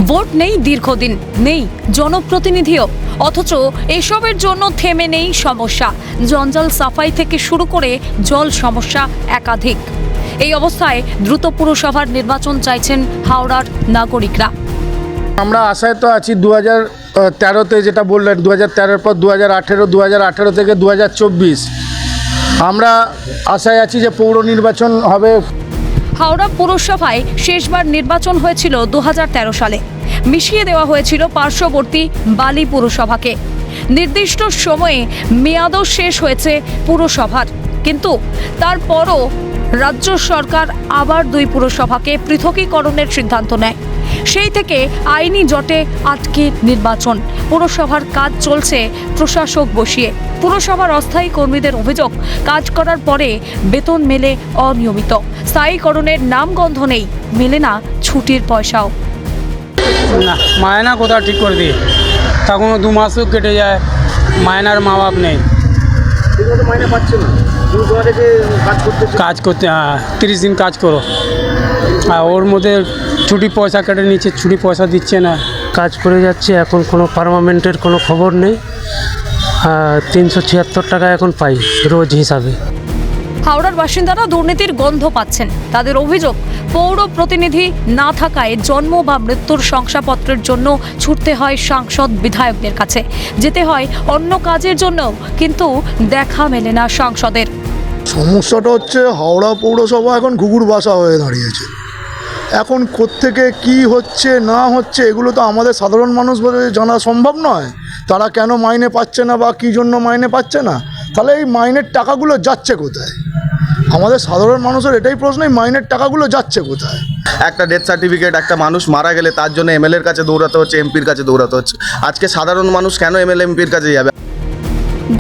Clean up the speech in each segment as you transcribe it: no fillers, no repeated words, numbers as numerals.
Vote নেই দীর্ঘদিন, নেই জনপ্রতিনিধিও, অথচ এসবের জন্য থেমে নেই সমস্যা। জঞ্জাল সাফাই থেকে শুরু করে জল সমস্যা একাধিক। এই অবস্থায় দ্রুত পুরসভার নির্বাচন চাইছেন হাওড়ার নাগরিকরা। আমরা আশায় তো আছি 2013-তে যেটা বললেন, 2013-এর পর 2018, 2018 থেকে 2024 আমরা আশায় আছি যে পৌর নির্বাচন হবে। হাওড়া পুরসভায় শেষবার নির্বাচন হয়েছিল 2013 সালে। মিশিয়ে দেওয়া হয়েছিল পার্শ্ববর্তী বালি পুরসভাকে। নির্দিষ্ট সময়ে মেয়াদও শেষ হয়েছে পুরসভার, কিন্তু তারপরও রাজ্য সরকার আবার দুই পুরসভাকে পৃথকীকরণের সিদ্ধান্ত নেয়। সেই থেকে আইনি জটে আটকে নির্বাচন। পুরসভার কাজ চলছে প্রশাসক বসিয়ে। পুরসভার অস্থায়ী কর্মীদের অভিযোগ, কাজ করার পরে বেতন মেলে অনিয়মিত। স্থায়ীকরণের নামগন্ধ নেই, মেলে না ছুটির পয়সাও। না, মায়না কোথাও ঠিক করে দিয়ে তখনও 2 মাসও কেটে যায়, মায়নার মা বাপ নেই। মাইনে পাচ্ছে না, কাজ করতে 30 দিন কাজ করো, আর ওর মধ্যে ছুটি পয়সা কেটে নিচ্ছে, ছুটি পয়সা দিচ্ছে না। কাজ করে যাচ্ছে, এখন কোনো পার্মানেন্টের কোনো খবর নেই। 376 টাকা এখন পাই রোজ হিসাবে। হাওড়ার বাসিন্দারা দুর্নীতির গন্ধ পাচ্ছেন। তাদের অভিযোগ, পৌর প্রতিনিধি না থাকায় জন্ম বা মৃত্যুর শংসাপত্রের জন্য ছুটতে হয় সাংসদ বিধায়কদের কাছে, যেতে হয় অন্য কাজের জন্য, কিন্তু দেখা মেলে না সাংসদের। সমস্যাটা হচ্ছে হাওড়া পৌরসভা এখন ঘুঘুর বাসা হয়ে দাঁড়িয়েছে। এখন কোত্থেকে কি হচ্ছে না হচ্ছে এগুলো তো আমাদের সাধারণ মানুষ বলে জানা সম্ভব নয়। তারা কেন মাইনে পাচ্ছে না বা কী জন্য মাইনে পাচ্ছে না, তাহলে এই মাইনের টাকাগুলো যাচ্ছে কোথায়? আমাদের সাধারণ মানুষের এটাই প্রশ্ন, এই মাইনের টাকাগুলো যাচ্ছে কোথায়? একটা ডেথ সার্টিফিকেট, একটা মানুষ মারা গেলে তার জন্য এমএলএর কাছে দৌড়াতে হচ্ছে, এমপির কাছে দৌড়াতে হচ্ছে। আজকে সাধারণ মানুষ কেন এমএলএ এমপির কাছে যাবে?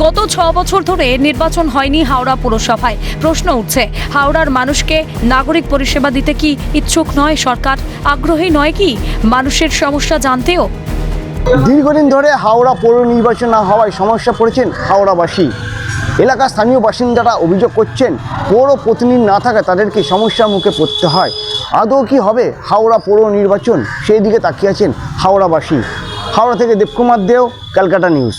গত 6 বছর ধরে নির্বাচন হয়নি হাওড়া পুরসভায়। প্রশ্ন উঠছে, হাওড়ার মানুষকে নাগরিক পরিষেবা দিতে কি ইচ্ছুক নয় সরকার? আগ্রহী নয় কি মানুষের সমস্যা জানতেও? দীর্ঘদিন ধরে হাওড়া পৌর নির্বাচন না হওয়ায় সমস্যা পড়েছেন হাওড়াবাসী। এলাকার স্থানীয় বাসিন্দারা অভিযোগ করছেন, পৌর প্রতিনিধি না থাকায় তাদেরকে সমস্যার মুখে পড়তে হয়। আদৌ কি হবে হাওড়া পৌর নির্বাচন, সেই দিকে তাকিয়ে আছেন হাওড়াবাসী। হাওড়া থেকে দেবকুমার দেও, ক্যালকাটা নিউজ।